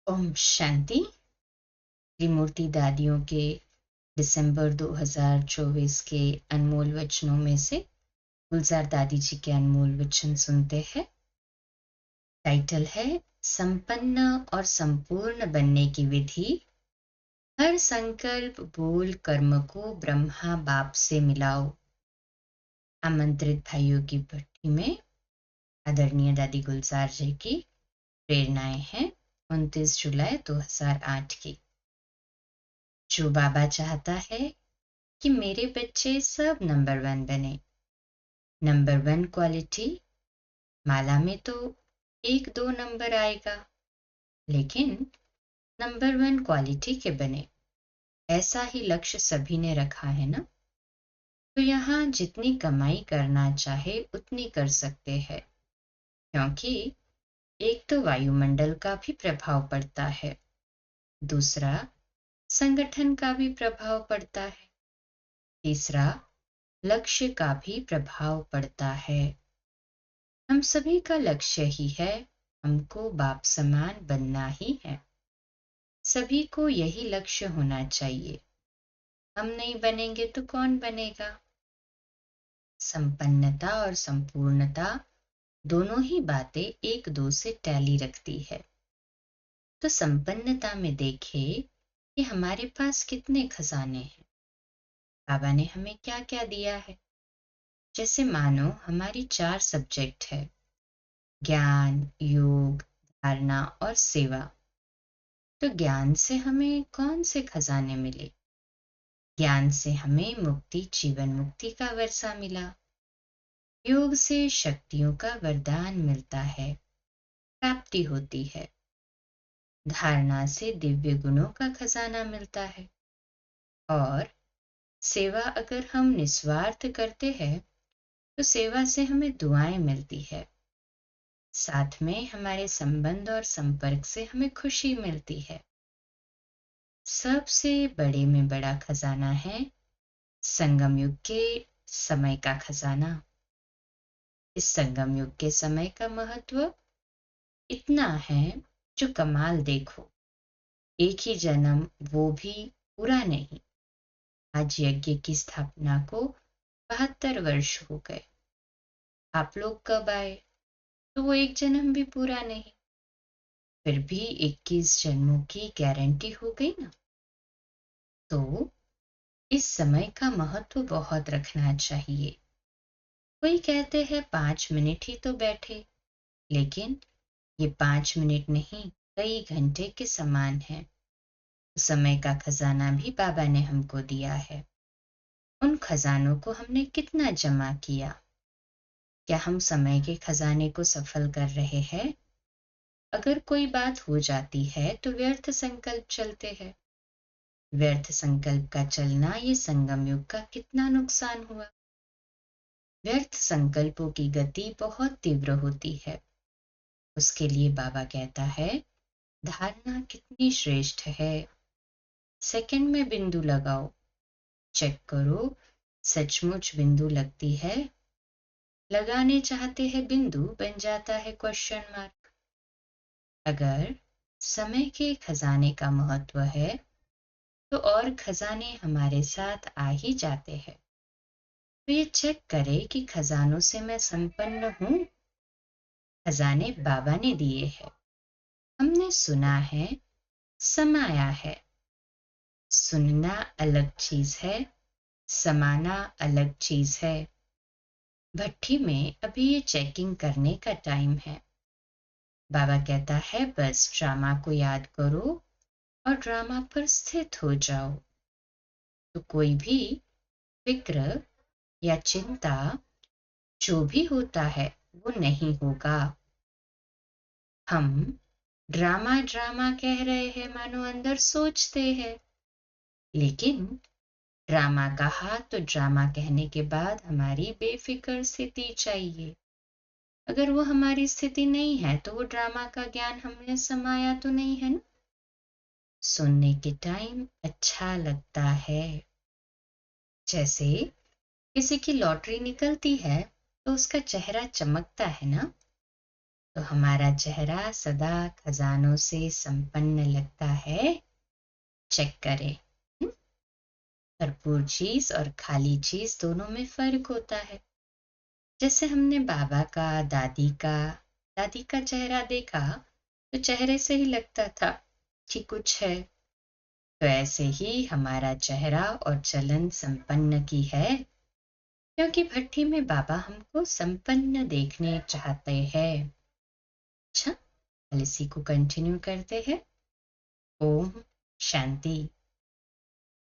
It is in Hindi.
ओम शांति। त्रिमूर्ति दादियों के दिसंबर 2024 के अनमोल वचनों में से गुलजार दादी जी के अनमोल वचन सुनते हैं। टाइटल है संपन्न और संपूर्ण बनने की विधि। हर संकल्प बोल कर्म को ब्रह्मा बाप से मिलाओ। आमंत्रित भाइयों की भट्टी में आदरणीय दादी गुलजार जी की प्रेरणाएं हैं 29 जुलाई 2008 की। जो बाबा चाहता है कि मेरे बच्चे सब नंबर 1 बने। नंबर 1 क्वालिटी माला में तो 1-2 नंबर आएगा, लेकिन नंबर 1 क्वालिटी के बने, ऐसा ही लक्ष्य सभी ने रखा है ना। तो यहाँ जितनी कमाई करना चाहे उतनी कर सकते हैं, क्योंकि एक तो वायुमंडल का भी प्रभाव पड़ता है, दूसरा संगठन का भी प्रभाव पड़ता है, तीसरा लक्ष्य का भी प्रभाव पड़ता है। हम सभी का लक्ष्य ही है, हमको बाप समान बनना ही है। सभी को यही लक्ष्य होना चाहिए। हम नहीं बनेंगे तो कौन बनेगा। संपन्नता और संपूर्णता दोनों ही बातें एक दो से टैली रखती है। तो संपन्नता में देखें कि हमारे पास कितने खजाने हैं, बाबा ने हमें क्या क्या दिया है। जैसे मानो हमारी 4 सब्जेक्ट है, ज्ञान, योग, धारणा और सेवा। तो ज्ञान से हमें कौन से खजाने मिले। ज्ञान से हमें मुक्ति, जीवन मुक्ति का वर्षा मिला। योग से शक्तियों का वरदान मिलता है, प्राप्ति होती है। धारणा से दिव्य गुणों का खजाना मिलता है। और सेवा अगर हम निस्वार्थ करते हैं तो सेवा से हमें दुआएं मिलती है। साथ में हमारे संबंध और संपर्क से हमें खुशी मिलती है। सबसे बड़े में बड़ा खजाना है संगम युग के समय का खजाना। इस संगम युग के समय का महत्व इतना है, जो कमाल देखो। एक ही जन्म, वो भी पूरा नहीं। आज यज्ञ की स्थापना को 72 वर्ष हो गए। आप लोग कब आए तो वो एक जन्म भी पूरा नहीं, फिर भी 21 जन्मों की गारंटी हो गई ना। तो इस समय का महत्व बहुत रखना चाहिए। कोई कहते हैं 5 मिनट ही तो बैठे, लेकिन ये 5 मिनट नहीं, कई घंटे के समान है। समय का खजाना भी बाबा ने हमको दिया है। उन खजानों को हमने कितना जमा किया। क्या हम समय के खजाने को सफल कर रहे हैं। अगर कोई बात हो जाती है तो व्यर्थ संकल्प चलते हैं। व्यर्थ संकल्प का चलना, ये संगम युग का कितना नुकसान हुआ। व्यर्थ संकल्पों की गति बहुत तीव्र होती है। उसके लिए बाबा कहता है धारणा कितनी श्रेष्ठ है। सेकंड में बिंदु लगाओ, चेक करो सचमुच बिंदु लगती है। लगाने चाहते हैं बिंदु, बन जाता है क्वेश्चन मार्क। अगर समय के खजाने का महत्व है तो और खजाने हमारे साथ आ ही जाते हैं। तो ये चेक करें कि खजानों से मैं संपन्न हूं। खजाने बाबा ने दिए हैं, हमने सुना है, समाया है। सुनना अलग चीज है, समाना अलग चीज है। भट्टी में अभी ये चेकिंग करने का टाइम है। बाबा कहता है बस ड्रामा को याद करो और ड्रामा पर स्थित हो जाओ। तो कोई भी फिक्र या चिंता जो भी होता है वो नहीं होगा। हम ड्रामा ड्रामा कह रहे हैं, मानो अंदर सोचते हैं, लेकिन ड्रामा कहा तो ड्रामा कहने के बाद हमारी बेफिक्र स्थिति चाहिए। अगर वो हमारी स्थिति नहीं है तो वो ड्रामा का ज्ञान हमने समाया तो नहीं है ना। सुनने के टाइम अच्छा लगता है। जैसे किसी की लॉटरी निकलती है तो उसका चेहरा चमकता है ना। तो हमारा चेहरा सदा खजानों से संपन्न लगता है। चेक करें। भरपूर चीज और खाली चीज दोनों में फर्क होता है। जैसे हमने बाबा का, दादी का चेहरा देखा तो चेहरे से ही लगता था कि कुछ है। तो ऐसे ही हमारा चेहरा और चलन संपन्न की है, क्योंकि भट्ठी में बाबा हमको संपन्न देखने चाहते हैं। अच्छा, कल इसी को कंटिन्यू करते हैं। ओम शांति।